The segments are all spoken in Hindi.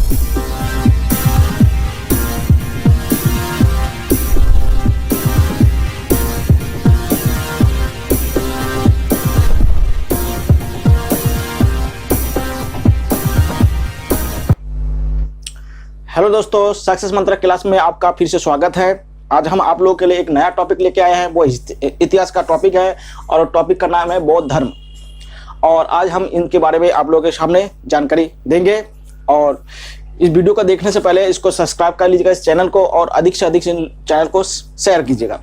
हेलो दोस्तों, सक्सेस मंत्र क्लास में आपका फिर से स्वागत है। आज हम आप लोगों के लिए एक नया टॉपिक लेके आए हैं। वो इतिहास का टॉपिक है और टॉपिक का नाम है बौद्ध धर्म। और आज हम इनके बारे में आप लोगों के सामने जानकारी देंगे। और इस वीडियो को देखने से पहले इसको सब्सक्राइब कर लीजिएगा, इस चैनल को, और अधिक से अधिक चैनल को शेयर कीजिएगा।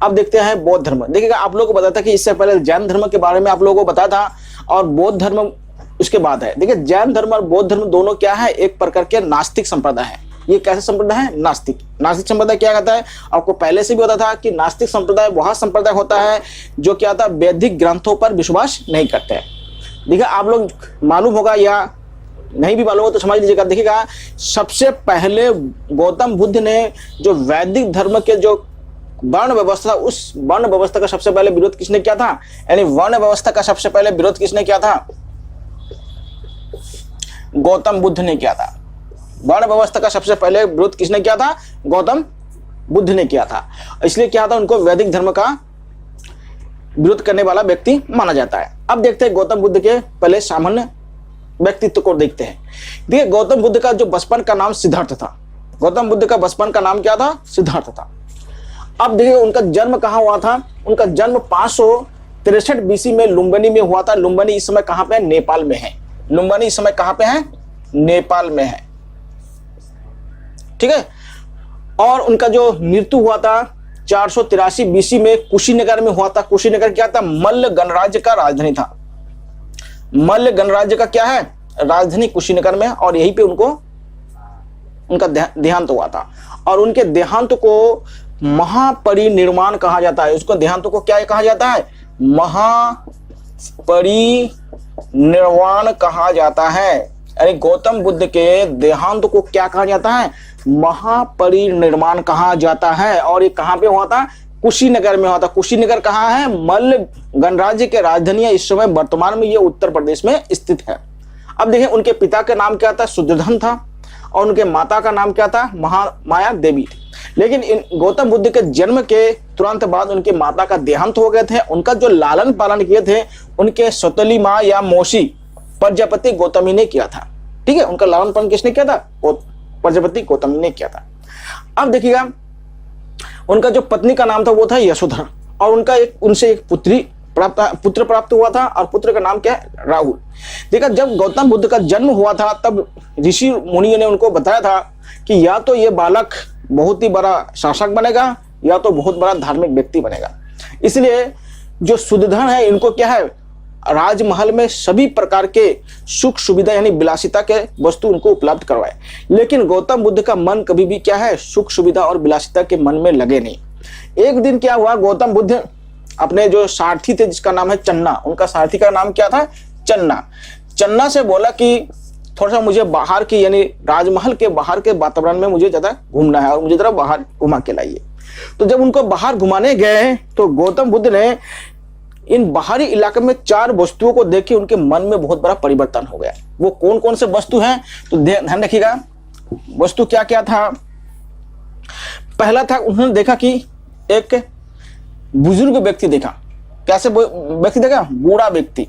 अब देखते हैं बौद्ध धर्म। देखिएगा, आप लोगों को बताया था कि इससे पहले जैन धर्म के बारे में आप लोगों को बताया था और बौद्ध धर्म उसके बाद है। देखिए, जैन धर्म और बौद्ध धर्म दोनों क्या है, एक प्रकार के नास्तिक संप्रदाय है। ये कैसे संप्रदाय है? नास्तिक संप्रदाय क्या कहता है? आपको पहले से भी होता था कि नास्तिक संप्रदाय वह संप्रदाय होता है जो क्या था, वैदिक ग्रंथों पर विश्वास नहीं करते हैं। देखिए, आप लोग मालूम होगा या नहीं भी मालूम हो तो समझ लीजिएगा। देखिएगा, सबसे पहले गौतम बुद्ध ने जो वैदिक धर्म के जो वर्ण व्यवस्था, उस वर्ण व्यवस्था का सबसे पहले विरोध किसने किया था? यानी वर्ण व्यवस्था का सबसे पहले विरोध किसने किया था? गौतम बुद्ध ने किया था। वर्ण व्यवस्था का सबसे पहले विरोध किसने किया था? गौतम बुद्ध ने किया था। इसलिए क्या था, उनको वैदिक धर्म का विरोध करने वाला व्यक्ति माना जाता है। अब देखते हैं गौतम बुद्ध के पहले सामान्य व्यक्तित्व को देखते हैं। देखिए, गौतम बुद्ध का जो बचपन का नाम सिद्धार्थ था। गौतम बुद्ध का बचपन का नाम क्या था? सिद्धार्थ था। अब देखिए, उनका जन्म कहाँ हुआ था? उनका जन्म 563 BC में लुम्बिनी में हुआ था। लुम्बिनी इस समय कहाँ पे है? नेपाल में है। लुम्बिनी इस समय कहाँ पे है? नेपाल में है। ठीक है। और उनका जो मृत्यु हुआ था 483 BC में कुशीनगर में हुआ था। कुशीनगर क्या था? मल्ल गणराज्य का राजधानी था। मल्ल गणराज्य का क्या है? राजधानी कुशीनगर में। और यहीं पे उनका देहांत हुआ था। और उनके देहांत को महापरिनिर्वाण कहा जाता है। उसको देहांत को क्या कहा जाता है? महापरिनिर्वाण कहा जाता है। यानी गौतम बुद्ध के देहांत को क्या कहा जाता है? महापरिनिर्वाण कहा जाता है। और ये कहाँ पे हुआ था? कुशीनगर में हुआ था। कुशीनगर कहाँ है? मल्ल गणराज्य के राजधानी है। इस समय वर्तमान में ये उत्तर प्रदेश में स्थित है। अब देखिए, उनके पिता का नाम क्या था? शुद्धोधन था। और उनके माता का नाम क्या था? महामाया देवी थी। लेकिन इन गौतम बुद्ध के जन्म के तुरंत बाद उनके माता का देहांत हो गए थे। उनका जो लालन पालन किए थे उनके सौतेली माँ या मौसी प्रजापति गौतमी ने किया था। ठीक है, उनका लालन पालन किसने किया था? प्रजापति गौतमी ने किया था। अब देखिएगा, उनका जो पत्नी का नाम था वो था यशोधरा। और उनसे एक पुत्र प्राप्त हुआ था। और पुत्र का नाम क्या है? राहुल। देखा, जब गौतम बुद्ध का जन्म हुआ था तब ऋषि मुनियों ने उनको बताया था कि या तो ये बालक बहुत ही बड़ा शासक बनेगा या तो बहुत बड़ा धार्मिक व्यक्ति बनेगा। इसलिए जो शुद्धोधन है, इनको क्या है, राजमहल में सभी प्रकार के सुख सुविधा यानी विलासिता के वस्तु उनको उपलब्ध करवाए। लेकिन गौतम बुद्ध का मन कभी भी क्या है, सुख सुविधा और विलासिता के मन में लगे नहीं। एक दिन क्या हुआ, गौतम बुद्ध अपने जो सारथी थे जिसका नाम है चन्ना, उनका सारथी का नाम क्या था? चन्ना से बोला कि थोड़ा सा मुझे बाहर की यानी राजमहल के बाहर के वातावरण में मुझे ज्यादा घूमना है और मुझे जरा बाहर घुमा के लाइए। तो जब उनको बाहर घुमाने गए तो गौतम बुद्ध ने इन बाहरी इलाके में 4 वस्तुओं को देख के उनके मन में बहुत बड़ा परिवर्तन हो गया। वो कौन कौन से वस्तु हैं तो ध्यान रखिएगा। वस्तु क्या क्या था? पहला था, उन्होंने देखा कि एक बुजुर्ग व्यक्ति देखा। कैसे व्यक्ति देखा? बूढ़ा व्यक्ति।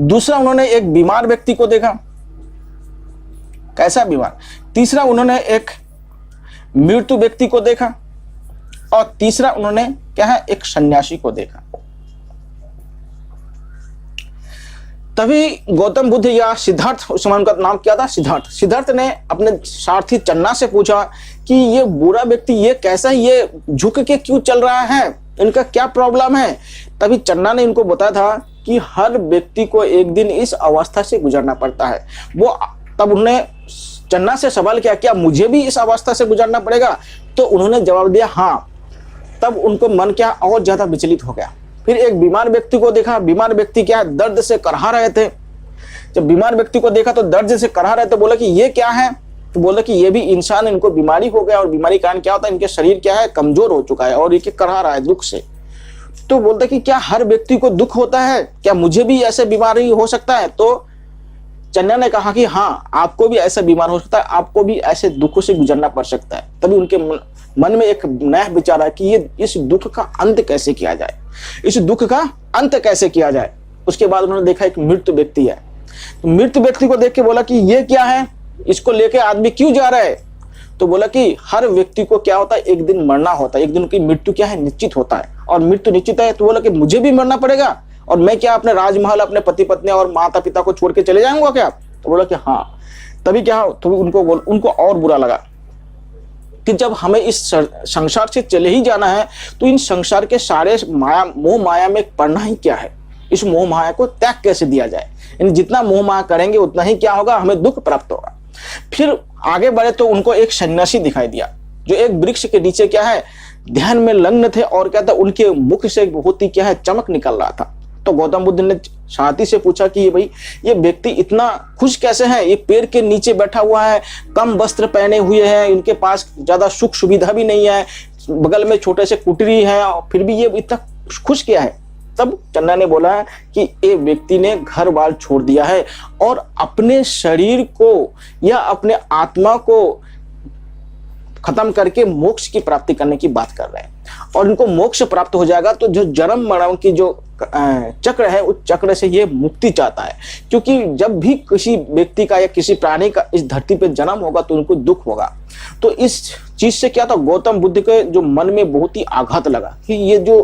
दूसरा, उन्होंने एक बीमार व्यक्ति को देखा। कैसा बीमार? तीसरा, उन्होंने एक मृत्यु व्यक्ति को देखा। और तीसरा, उन्होंने क्या है, एक सन्यासी को देखा। तभी गौतम बुद्ध या सिद्धार्थ, उस समय उनका नाम क्या था? सिद्धार्थ ने अपने सारथी चन्ना से पूछा कि ये बुरा व्यक्ति ये कैसा, ये झुक के क्यों चल रहा है, इनका क्या प्रॉब्लम है? तभी चन्ना ने इनको बताया था कि हर व्यक्ति को एक दिन इस अवस्था से गुजरना पड़ता है। तब उन्होंने चन्ना से सवाल किया, क्या मुझे भी इस अवस्था से गुजरना पड़ेगा? तो उन्होंने जवाब दिया हाँ। तब उनको मन क्या और ज्यादा विचलित हो गया। फिर एक बीमार व्यक्ति को देखा। बीमार व्यक्ति क्या है, दर्द से करहा रहे थे। जब बीमार व्यक्ति को देखा तो दर्द से करहा रहे थे। बोला कि ये क्या है? तो बोला कि ये भी इंसान, इनको बीमारी हो गया। और बीमारी का कारण क्या होता है, इनके शरीर क्या है, कमजोर हो चुका है और ये करहा रहा है दुख से। तो बोलता कि क्या हर व्यक्ति को दुख होता है? क्या मुझे भी ऐसे बीमारी हो सकता है? तो चन्ना ने कहा कि हाँ, आपको भी ऐसा बीमार हो सकता है, आपको भी ऐसे दुखों से गुजरना पड़ सकता है। तभी उनके मन में एक नया विचार है कि ये इस दुख का अंत कैसे किया जाए, इस दुख का अंत कैसे किया जाए। उसके बाद उन्होंने देखा एक मृत व्यक्ति है, तो मृत व्यक्ति को देख के बोला कि ये क्या है, इसको लेके आदमी क्यों जा रहा है। तो बोला कि हर व्यक्ति को क्या होता है, एक दिन मरना होता है, एक दिन की मृत्यु क्या है, निश्चित होता है, और मृत्यु निश्चित है। तो बोला कि मुझे भी मरना पड़ेगा, और मैं क्या अपने राजमहल, अपने पति पत्नी और माता पिता को छोड़ के चले जाऊंगा क्या। तो बोला कि हाँ। तभी क्या, तो उनको और बुरा लगा कि जब हमें इस संसार से चले ही जाना है, तो इन संसार के सारे मोह माया में पड़ना ही क्या है, इस मोह माया को त्याग कैसे दिया जाए। यानी जितना मोह माया करेंगे उतना ही क्या होगा, हमें दुख प्राप्त होगा। फिर आगे बढ़े तो उनको एक सन्यासी दिखाई दिया, जो एक वृक्ष के नीचे क्या है, ध्यान में लग्न थे, और क्या था, उनके मुख से बहुत ही क्या है, चमक निकल रहा था। तो गौतम बुद्ध ने साथी से पूछा कि भाई, ये व्यक्ति इतना खुश कैसे है, ये पेड़ के नीचे बैठा हुआ है, कम वस्त्र पहने हुए हैं, इनके पास ज्यादा सुख सुविधा भी नहीं है, बगल में छोटे से कुटीरी है, फिर भी ये इतना खुश क्या है। तब चन्ना ने बोला कि ये व्यक्ति ने घर बार छोड़ दिया है और अपने शरीर को या अपने आत्मा को खत्म करके मोक्ष की प्राप्ति करने की बात कर रहे हैं, और इनको मोक्ष प्राप्त हो जाएगा तो जो जन्म मरण की जो चक्र है, उस चक्र से ये मुक्ति चाहता है। क्योंकि जब भी किसी व्यक्ति का या किसी प्राणी का इस धरती पे जन्म होगा तो उनको दुख होगा। तो इस चीज से क्या था, गौतम बुद्ध के जो मन में बहुत ही आघात लगा कि ये जो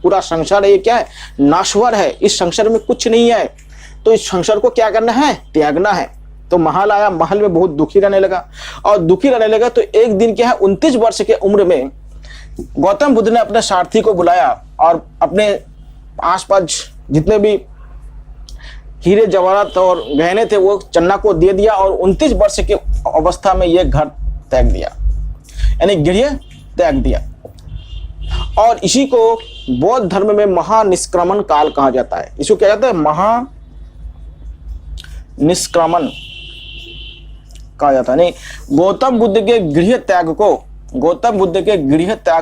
पूरा संसार है, ये क्या है, नाश्वर है, इस संसार में कुछ नहीं है, तो इस संसार को क्या करना है, त्यागना है। तो महल आया, महल में बहुत दुखी रहने लगा, और दुखी रहने लगा तो एक दिन क्या है, 29 वर्ष के उम्र में गौतम बुद्ध ने अपने सारथी को बुलाया और अपने आसपास जितने भी हीरे जवाहरात और गहने थे वो चन्ना को दे दिया, और 29 वर्ष की अवस्था में ये घर त्याग दिया, यानी गृह त्याग दिया। और इसी को बौद्ध धर्म में महानिष्क्रमण काल कहा जाता है। इसको क्या कहते हैं, महानिष्क्रमण कहा जाता है। नहीं, गौतम बुद्ध के गृह त्याग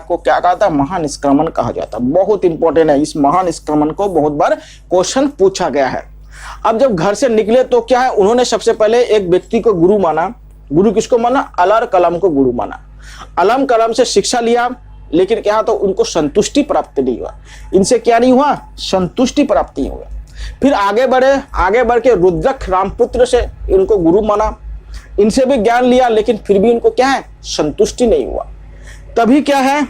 को क्या कहा था, महानिष्क्रमण कहा जाता है। बहुत इंपॉर्टेंट है, इस महानिष्क्रमण को बहुत बार क्वेश्चन पूछा गया है। अब जब घर से निकले तो क्या है, उन्होंने सबसे पहले एक व्यक्ति को गुरु माना। गुरु किसको माना, अलार कलाम को गुरु माना। अलाम कलाम से शिक्षा लिया, लेकिन क्या, तो उनको संतुष्टि प्राप्त नहीं हुआ। इनसे क्या नहीं हुआ, संतुष्टि प्राप्त नहीं हुआ। फिर आगे बढ़ के रुद्रक रामपुत्र से इनको गुरु माना, इनसे भी ज्ञान लिया, लेकिन फिर भी इनको क्या है, संतुष्टि नहीं हुआ। तभी क्या है,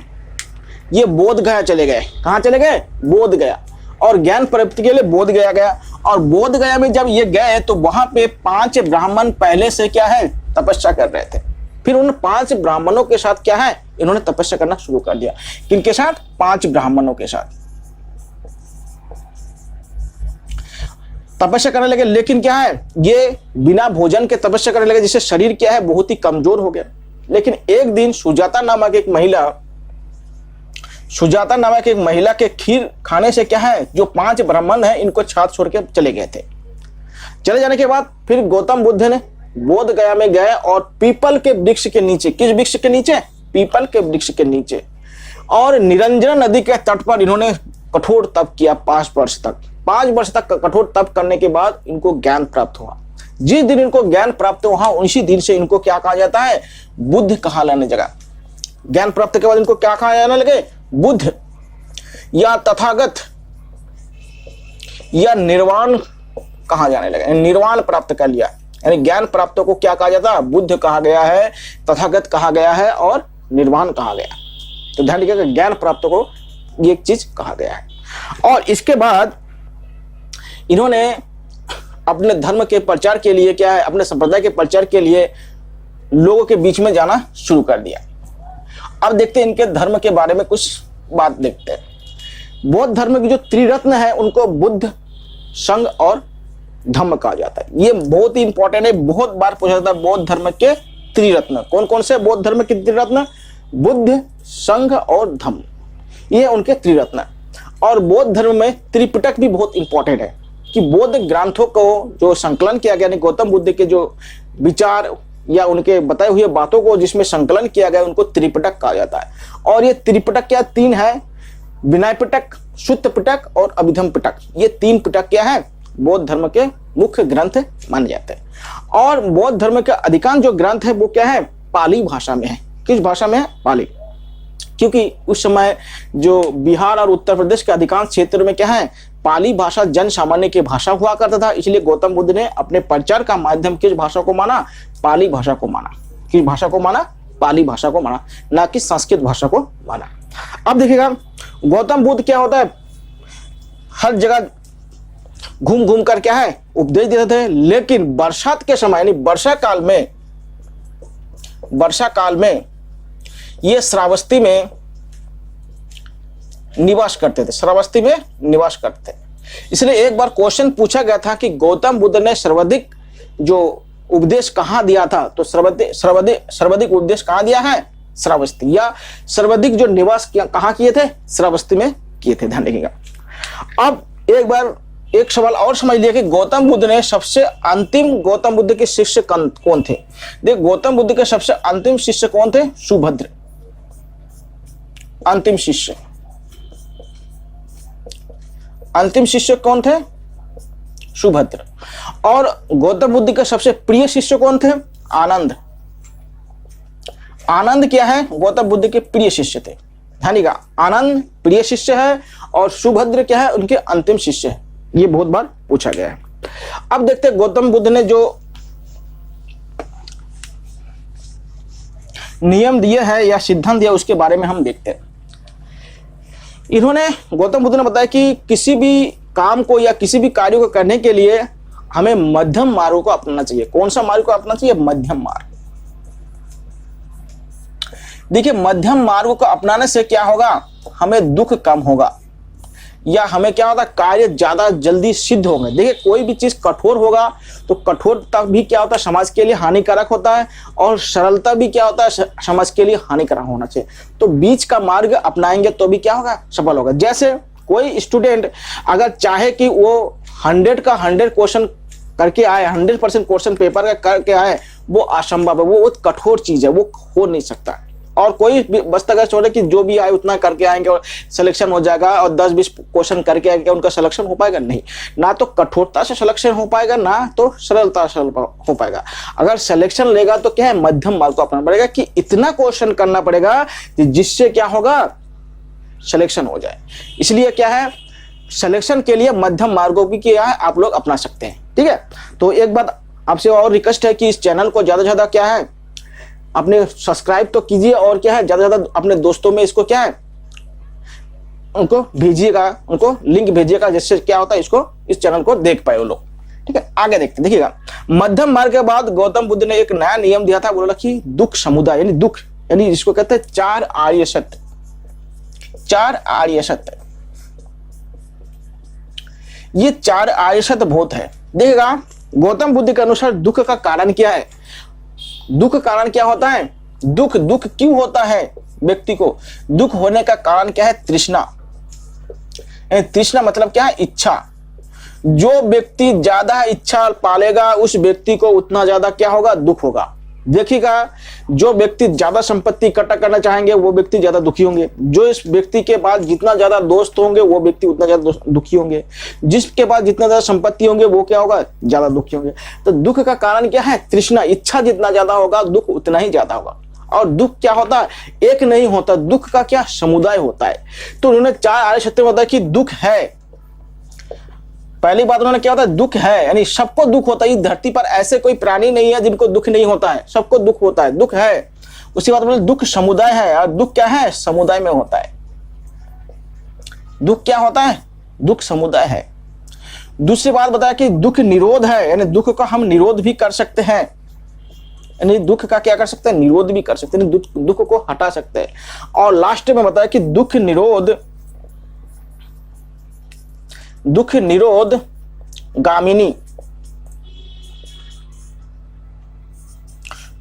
ये बोध गया चले गए। कहाँ चले गए, बोध गया, और ज्ञान प्राप्ति के लिए बोध गया गया। और बोध गया में जब ये गए तो वहां पे 5 ब्राह्मण पहले से क्या है, तपस्या कर रहे थे। फिर उन 5 ब्राह्मणों के साथ क्या है, इन्होंने तपस्या करना शुरू कर दिया। किनके साथ, 5 ब्राह्मणों के साथ तपस्या करने लगे। लेकिन क्या है, ये बिना भोजन के तपस्या करने लगे, जिससे शरीर क्या है, बहुत ही कमजोर हो गया। लेकिन एक दिन सुजाता नामक एक महिला के खीर खाने से क्या है, जो 5 ब्राह्मण है इनको छात छोड़ के चले गए थे। चले जाने के बाद फिर गौतम बुद्ध ने बोध गया में गए और पीपल के वृक्ष के नीचे, किस वृक्ष के नीचे, पीपल के वृक्ष के नीचे, और निरंजना नदी के तट पर इन्होंने कठोर तप किया 5 वर्ष तक। 5 वर्ष तक कठोर तप करने के बाद इनको ज्ञान प्राप्त हुआ। जिस दिन इनको ज्ञान प्राप्त हुआ उसी दिन से इनको क्या कहा जाता है, बुद्ध कहा जाने लगा। ज्ञान प्राप्त के बाद इनको क्या कहा जाने लगे, बुद्ध या तथागत या निर्वाण कहा जाने लगा। निर्वाण प्राप्त कर लिया, यानी ज्ञान प्राप्त को क्या कहा जाता है, बुद्ध कहा गया है, तथागत कहा गया है और निर्वाण कहा गया। तो ध्यान रखिएगा, ज्ञान प्राप्त को ये एक चीज कहा गया है। और इसके बाद इन्होंने अपने धर्म के प्रचार के लिए क्या है, अपने संप्रदाय के प्रचार के लिए लोगों के बीच में जाना शुरू कर दिया। अब देखते हैं इनके धर्म के बारे में कुछ बात देखते हैं। बौद्ध धर्म की जो त्रिरत्न है उनको बुद्ध, संघ और धम्म कहा जाता है। ये बहुत ही इंपॉर्टेंट है, बहुत बार पूछा जाता है बौद्ध धर्म के त्रिरत्न कौन कौन से, बौद्ध धर्म के त्रिरत्न बुद्ध, संघ और धम्म, ये उनके त्रिरत्न। और बौद्ध धर्म में त्रिपिटक भी बहुत इंपॉर्टेंट है कि बौद्ध ग्रंथों को जो संकलन किया गया, गौतम बुद्ध के जो विचार या उनके बताए हुए बातों को जिसमें संकलन किया गया उनको त्रिपिटक कहा जाता है। और ये त्रिपिटक क्या 3 है, विनय पिटक, सुत्त पिटक और अभिधम पिटक। ये 3 पिटक क्या है, बौद्ध धर्म के मुख्य ग्रंथ माने जाते हैं। और बौद्ध धर्म के अधिकांश जो ग्रंथ है वो क्या है, पाली भाषा में है। किस भाषा में है, पाली। क्योंकि उस समय जो बिहार और उत्तर प्रदेश के अधिकांश क्षेत्र में क्या है, पाली भाषा जन सामान्य की भाषा हुआ करता था। इसलिए गौतम बुद्ध ने अपने प्रचार का माध्यम किस भाषा को माना, पाली भाषा को माना। किस भाषा को माना, पाली भाषा को माना, ना कि संस्कृत भाषा को माना। अब देखिएगा गौतम बुद्ध क्या होता है, हर जगह घूम घूम कर क्या है उपदेश देते थे। लेकिन बरसात के समय यानी वर्षा काल में ये श्रावस्ती में निवास करते थे, श्रावस्ती में निवास करते थे। इसलिए एक बार क्वेश्चन पूछा गया था कि गौतम बुद्ध ने सर्वाधिक जो उपदेश कहाँ दिया था, तो सर्वाधिक उपदेश कहाँ दिया है, श्रावस्ती। या सर्वाधिक जो निवास कहाँ किए थे, श्रावस्ती में किए थे। ध्यान रखिएगा। अब एक बार एक सवाल और समझ लिया कि गौतम बुद्ध ने सबसे अंतिम गौतम बुद्ध के शिष्य कौन थे। देख, गौतम बुद्ध के सबसे अंतिम शिष्य कौन थे, सुभद्र। अंतिम शिष्य कौन थे, सुभद्र। और गौतम बुद्ध के सबसे प्रिय शिष्य कौन थे, आनंद। आनंद क्या है, गौतम बुद्ध के प्रिय शिष्य थे। ध्यानिएगा, आनंद प्रिय शिष्य है और सुभद्र क्या है, उनके अंतिम शिष्य है। ये बहुत बार पूछा गया है। अब देखते हैं गौतम बुद्ध ने जो नियम दिए हैं या सिद्धांत दिया उसके बारे में हम देखते हैं। इन्होंने गौतम बुद्ध ने बताया कि किसी भी काम को या किसी भी कार्य को करने के लिए हमें मध्यम मार्ग को अपनाना चाहिए। कौन सा मार्ग को अपनाना चाहिए, मध्यम मार्ग। देखिए, मध्यम मार्ग को अपनाने से क्या होगा, हमें दुख कम होगा या हमें क्या होता है, कार्य ज्यादा जल्दी सिद्ध होंगे। देखिए, कोई भी चीज कठोर होगा तो कठोरता भी क्या होता है, समाज के लिए हानिकारक होता है। और सरलता भी क्या होता है, समाज के लिए हानिकारक होना चाहिए। तो बीच का मार्ग अपनाएंगे तो भी क्या होगा, सफल होगा। जैसे कोई स्टूडेंट अगर चाहे कि वो 100 का 100 क्वेश्चन करके आए, 100% क्वेश्चन पेपर का करके आए, वो असंभव है, वो कठोर चीज है, वो हो नहीं सकता। और कोई बस अगर सोचे कि जो भी आए उतना करके आएंगे और सिलेक्शन हो जाएगा और 10-20 क्वेश्चन करके आएंगे, उनका सिलेक्शन हो पाएगा, नहीं। ना तो कठोरता से सिलेक्शन हो पाएगा, ना तो सरलता से हो पाएगा। अगर सिलेक्शन लेगा तो क्या है, मध्यम मार्ग को अपनाना पड़ेगा कि इतना क्वेश्चन करना पड़ेगा कि जिससे क्या होगा, सिलेक्शन हो जाए। इसलिए क्या है, सिलेक्शन के लिए मध्यम मार्गों की क्या है, आप लोग अपना सकते हैं। ठीक है, तो एक बात आपसे और रिक्वेस्ट है कि इस चैनल को ज्यादा से ज्यादा क्या है, अपने सब्सक्राइब तो कीजिए और क्या है, ज्यादा से ज्यादा अपने दोस्तों में इसको क्या है, उनको भेजिएगा, उनको लिंक भेजिएगा, जिससे क्या होता है, इसको इस चैनल को देख पाए वो लोग। ठीक है, आगे देखते देखिएगा। मध्यम मार्ग के बाद गौतम बुद्ध ने एक नया नियम दिया था, बोला कि दुख समुदाय यानी दुख यानी जिसको कहते हैं 4 आर्य सत्य। 4 आर्य सत्य, ये 4 आर्य सत्य बहुत है। देखिएगा, गौतम बुद्ध के अनुसार दुख का कारण क्या है, दुख कारण क्या होता है, दुख क्यों होता है व्यक्ति को, दुख होने का कारण क्या है, तृष्णा। तृष्णा मतलब क्या है, इच्छा। जो व्यक्ति ज्यादा इच्छा पालेगा उस व्यक्ति को उतना ज्यादा क्या होगा, दुख होगा। देखिएगा, जो व्यक्ति ज्यादा संपत्ति इकट्ठा करना चाहेंगे वो व्यक्ति ज्यादा दुखी होंगे। जो इस व्यक्ति के पास जितना ज्यादा दोस्त होंगे वो व्यक्ति उतना ज्यादा दुखी होंगे। जिसके पास जितना ज्यादा संपत्ति होंगे वो क्या होगा, ज्यादा दुखी होंगे। तो दुख का कारण क्या है, तृष्णा। इच्छा जितना ज्यादा होगा दुख उतना ही ज्यादा होगा। और दुख क्या होता है, एक नहीं होता, दुख का क्या समुदाय होता है। तो उन्होंने 4 आर्य सत्य में बताया कि दुख है। पहली बात उन्होंने क्या होता है, दुख है, यानी सबको दुख होता है। इस धरती पर ऐसे कोई प्राणी नहीं है जिनको दुख नहीं होता है, सबको दुख होता है, दुख है। उसके बाद उन्होंने दुख समुदाय है, और दुख क्या है, समुदाय में होता है। दुख क्या होता है, दुख समुदाय है। दूसरी बात बताया कि दुख निरोध है, यानी दुख का हम निरोध भी कर सकते हैं। यानी दुख का क्या कर सकते हैं, निरोध भी कर सकते हैं, दुख को हटा सकते हैं। और लास्ट में बताया कि दुख निरोध गामिनी,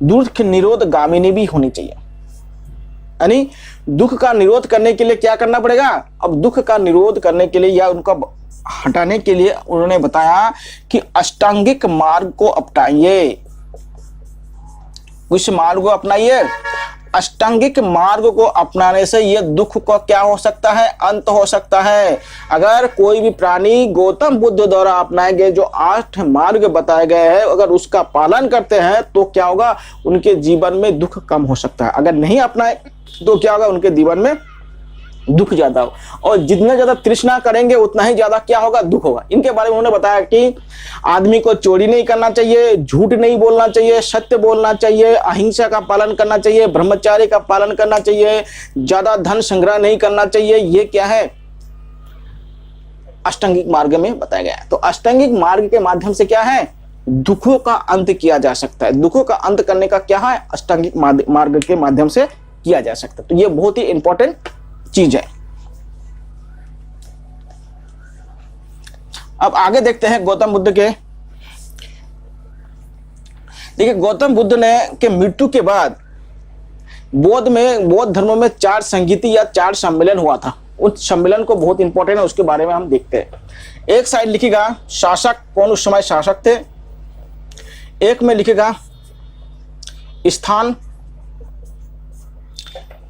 दुख निरोध गामिनी भी होनी चाहिए। यानी दुख का निरोध करने के लिए क्या करना पड़ेगा, अब दुख का निरोध करने के लिए या उनका हटाने के लिए उन्होंने बताया कि अष्टांगिक मार्ग को अपनाइए। उस मार्ग को अपनाइए, अष्टांगिक मार्ग को अपनाने से ये दुख का क्या हो सकता है, अंत हो सकता है। अगर कोई भी प्राणी गौतम बुद्ध द्वारा अपनाए गए जो 8 मार्ग बताए गए हैं, अगर उसका पालन करते हैं तो क्या होगा, उनके जीवन में दुख कम हो सकता है। अगर नहीं अपनाए तो क्या होगा, उनके जीवन में दुख ज्यादा हो, और जितना ज्यादा तृष्णा करेंगे उतना ही ज्यादा क्या होगा, दुख होगा। इनके बारे में उन्होंने बताया कि आदमी को चोरी नहीं करना चाहिए, झूठ नहीं बोलना चाहिए, सत्य बोलना चाहिए, अहिंसा का पालन करना चाहिए, ब्रह्मचार्य का पालन करना चाहिए, ज्यादा धन संग्रह नहीं करना चाहिए। ये क्या है, अष्टांगिक मार्ग में बताया गया है। तो अष्टांगिक मार्ग के माध्यम से क्या है, दुखों का अंत किया जा सकता है। दुखों का अंत करने का क्या है, अष्टांगिक मार्ग के माध्यम से किया जा सकता है। तो ये बहुत ही इंपॉर्टेंट चीज है। अब आगे देखते हैं गौतम बुद्ध के। देखिए, गौतम बुद्ध ने के मृत्यु के बाद बौद्ध धर्मों में 4 संगीति या 4 सम्मेलन हुआ था। उस सम्मेलन को बहुत इंपॉर्टेंट है, उसके बारे में हम देखते हैं। एक साइड लिखेगा शासक, कौन उस समय शासक थे। एक में लिखेगा स्थान,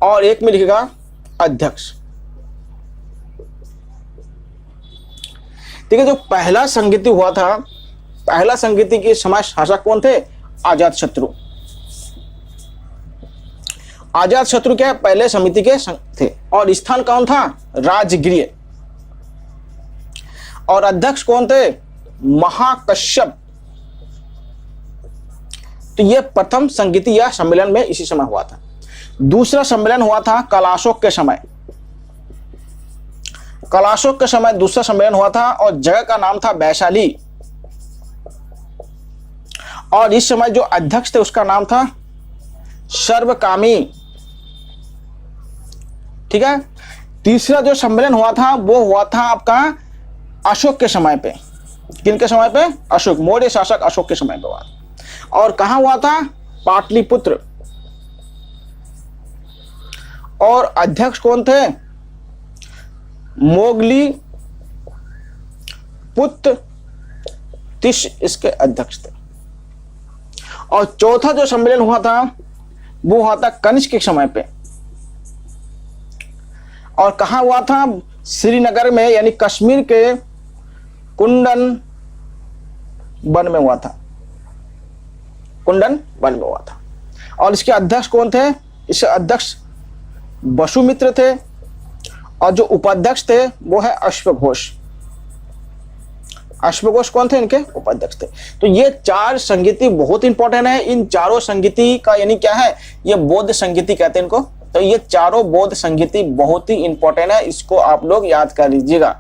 और एक में लिखेगा अध्यक्ष। ठीक है, जो पहला संगीति हुआ था, पहला संगीति के समय शासक कौन थे, अजात शत्रु। अजात शत्रु क्या पहले समिति के थे। और स्थान कौन था, राजगृह। और अध्यक्ष कौन थे, महाकश्यप। तो यह प्रथम संगीति या सम्मेलन में इसी समय हुआ था। दूसरा सम्मेलन हुआ था कलाशोक के समय। कलाशोक के समय दूसरा सम्मेलन हुआ था, और जगह का नाम था वैशाली। और इस समय जो अध्यक्ष थे उसका नाम था सर्वकामी। ठीक है। तीसरा जो सम्मेलन हुआ था वो हुआ था आपका अशोक के समय पे। किनके समय पे, अशोक, मौर्य शासक अशोक के समय पे हुआ। और कहां हुआ था, पाटलिपुत्र। और अध्यक्ष कौन थे, मोगली पुत्र तिश इसके अध्यक्ष थे। और चौथा जो सम्मेलन हुआ था वो हुआ था कनिष्क के समय पे। और कहां हुआ था, श्रीनगर में, यानी कश्मीर के कुंदन वन में हुआ था। कुंदन वन में हुआ था। और इसके अध्यक्ष कौन थे, इसके अध्यक्ष वसुमित्र थे। और जो उपाध्यक्ष थे वो है अश्वघोष। अश्वघोष कौन थे, इनके उपाध्यक्ष थे। तो ये 4 संगीति बहुत इंपॉर्टेंट है। इन चारों संगीति का यानी क्या है, ये बौद्ध संगीति कहते हैं इनको। तो ये चारों बौद्ध संगीति बहुत ही इंपॉर्टेंट है, इसको आप लोग याद कर लीजिएगा।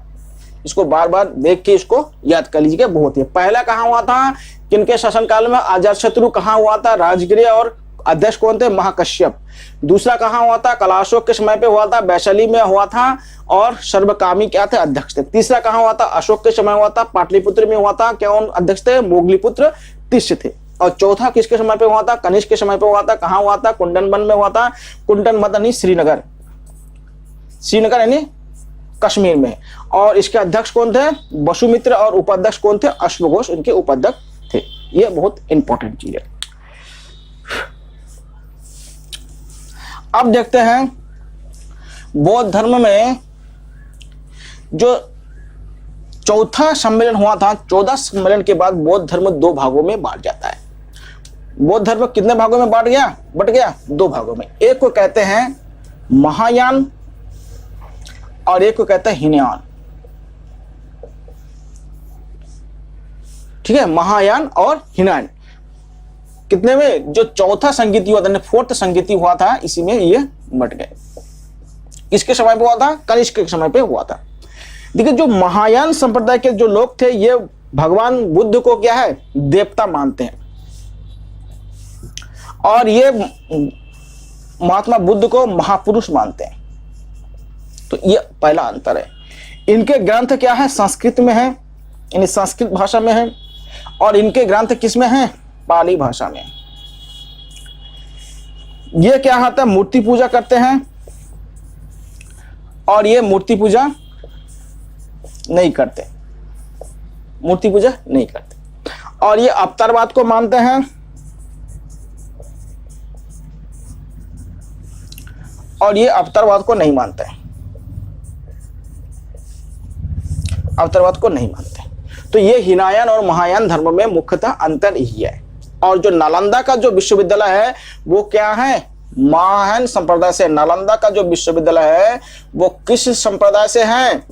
इसको बार बार देख के इसको याद कर लीजिएगा, बहुत ही। पहला कहां हुआ था, किनके शासनकाल में, अजातशत्रु। कहां हुआ था, राजगृह। और अध्यक्ष कौन थे, महाकश्यप। दूसरा कहां हुआ था, कलाशोक के समय पे हुआ था, वैशाली में हुआ था। और सर्वकामी क्या थे, अध्यक्ष थे। तीसरा कहां हुआ था, अशोक के समय हुआ था, पाटलिपुत्र में हुआ था। कौन अध्यक्ष थे, मोगलीपुत्र तिष्य थे। और चौथा किसके समय पे हुआ था, कनिष्क के समय पे हुआ था। कहां हुआ था, कुंदन वन में हुआ था। कुंदन वन यानी श्रीनगर, श्रीनगर यानी कश्मीर में। और इसके अध्यक्ष कौन थे, वसुमित्र। और उपाध्यक्ष कौन थे, अश्वघोष, इनके उपाध्यक्ष थे। ये बहुत इंपॉर्टेंट चीज है। अब देखते हैं बौद्ध धर्म में जो चौथा सम्मेलन हुआ था। 14 सम्मेलन के बाद बौद्ध धर्म 2 भागों में बांट जाता है। बौद्ध धर्म कितने भागों में बट गया 2 भागों में। एक को कहते हैं महायान और एक को कहते हैं हीनयान। ठीक है, महायान और हीनयान। कितने में, जो चौथा संगीति हुआ था, 4th संगीति हुआ था, इसी में ये बट गए। इसके समय पे हुआ था, कनिष्क के समय पे हुआ था। देखिए, जो महायान संप्रदाय के जो लोग थे, ये भगवान बुद्ध को क्या है, देवता मानते हैं। और ये महात्मा बुद्ध को महापुरुष मानते हैं। तो ये पहला अंतर है। इनके ग्रंथ क्या है, संस्कृत में है, यानी संस्कृत भाषा में है। और इनके ग्रंथ किस में है, पाली भाषा में। ये क्या होता है, मूर्ति पूजा करते हैं। और ये मूर्ति पूजा नहीं करते, मूर्ति पूजा नहीं करते। और ये अवतारवाद को मानते हैं। और ये अवतारवाद को नहीं मानते हैं, अवतारवाद को नहीं मानते। तो ये हीनायान और महायान धर्म में मुख्यतः अंतर ही है। और जो नालंदा का जो विश्वविद्यालय है वो क्या है, महायान संप्रदाय से। नालंदा का जो विश्वविद्यालय है वो किस संप्रदाय से है,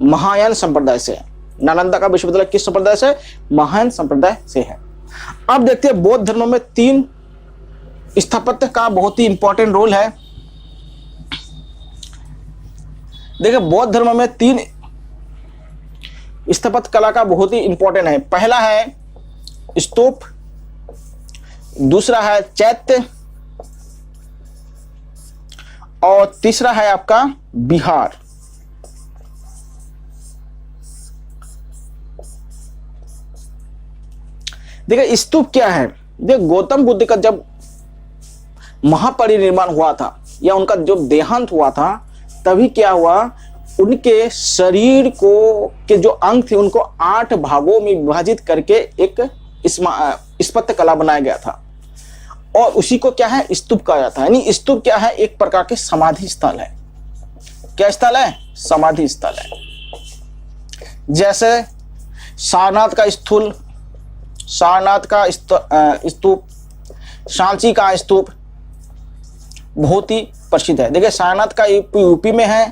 महायान संप्रदाय से। नालंदा का विश्वविद्यालय किस संप्रदाय से, महायान संप्रदाय से है। अब देखते हैं बौद्ध धर्म में 3 स्थापत्य का बहुत ही इंपॉर्टेंट रोल है। देखिए बौद्ध धर्म में 3 स्थापत्य कला का बहुत ही इंपॉर्टेंट है। पहला है स्तूप, दूसरा है चैत्य और तीसरा है आपका विहार। देखिए स्तूप क्या है, देखिए गौतम बुद्ध का जब महापरिनिर्वाण हुआ था या उनका जब देहांत हुआ था तभी क्या हुआ, उनके शरीर को के जो अंग थे उनको 8 भागों में विभाजित करके एक स्थापत्य कला बनाया गया था और उसी को क्या है, स्तूप कहा जाता है। यानी स्तूप क्या है, एक प्रकार के समाधि स्थल है। क्या स्थल है, समाधि स्थल है। जैसे सारनाथ का स्थूल, सारनाथ का स्तूप, सांची का स्तूप बहुत ही प्रसिद्ध है। देखिए सारनाथ का यूपी में है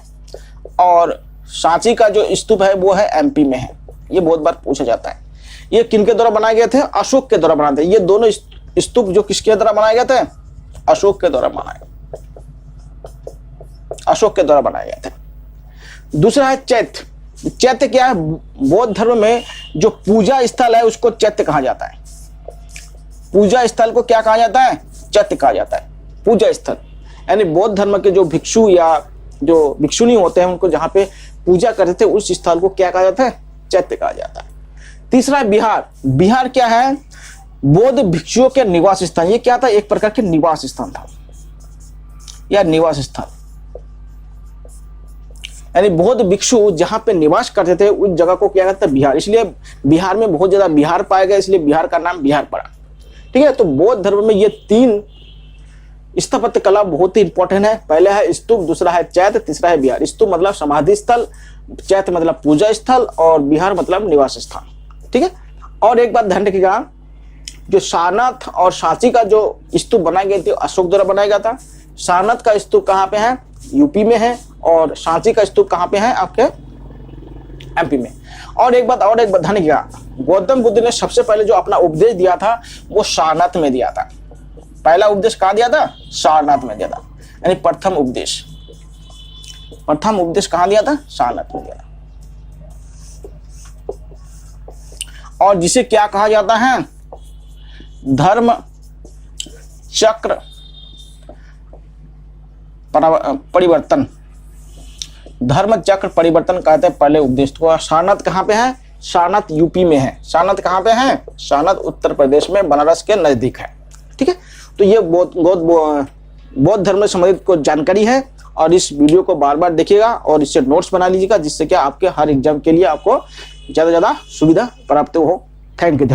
और सांची का जो स्तूप है वो है एमपी में है। ये बहुत बार पूछा जाता है। ये किनके द्वारा बनाए गए थे, अशोक के द्वारा बनाए थे। ये दोनों स्तूप जो किसके द्वारा बनाए गए थे, अशोक के द्वारा बनाए, अशोक के द्वारा बनाए गए थे। दूसरा है चैत्य। चैत्य क्या है, बौद्ध धर्म में जो पूजा स्थल है उसको चैत्य कहा जाता है। पूजा स्थल को क्या कहा जाता है, चैत्य कहा जाता है, पूजा स्थल। यानी बौद्ध धर्म के जो भिक्षु या जो भिक्षुनी होते हैं उनको जहां पे पूजा करते थे उस स्थल को क्या कहा जाता है, चैत्य कहा जाता है। तीसरा है बिहार। बिहार क्या है, बौद्ध भिक्षुओं के निवास स्थान। ये क्या था, एक प्रकार के निवास स्थान था या निवास स्थल। यानी बौद्ध भिक्षु जहां पे निवास करते थे उस जगह को क्या कहते हैं, बिहार। इसलिए बिहार में बहुत ज्यादा बिहार पाए गए, इसलिए बिहार का नाम बिहार पड़ा। ठीक है, तो बौद्ध धर्म में ये 3 स्थापत्य कला बहुत ही इंपॉर्टेंट है। पहले है स्तूप, दूसरा है चैत्य, तीसरा है बिहार। स्तूप मतलब समाधि स्थल, चैत्य मतलब पूजा स्थल और बिहार मतलब निवास स्थान। ठीक है, और एक बात ध्यान रखिएगा, जो सारनाथ और सांची का जो स्तूप बनाए गए थे अशोक द्वारा बनाया गया था। सारनाथ का स्तूप कहाँ पे है, यूपी में है और सांची का स्तूप कहाँ पे है, आपके एमपी में। और एक बात ध्यान रखिएगा, गौतम बुद्ध ने सबसे पहले जो अपना उपदेश दिया था वो सारनाथ में दिया था। पहला उपदेश कहाँ दिया था, सारनाथ में दिया था। यानी प्रथम उपदेश कहाँ दिया था, सारनाथ में दिया था। और जिसे क्या कहा जाता है, धर्म चक्र परिवर्तन, धर्म चक्र परिवर्तन कहते हैं पहले उपदेश को। सारनाथ कहाँ पे है, सारनाथ यूपी में है। सारनाथ कहाँ पे है, सारनाथ उत्तर प्रदेश में बनारस के नजदीक है। ठीक है, तो ये बौद्ध धर्म से संबंधित कुछ जानकारी है और इस वीडियो को बार बार देखिएगा और इससे नोट्स बना लीजिएगा, जिससे कि आपके हर एग्जाम के लिए आपको ज्यादा सुविधा प्राप्त हो। Thank you.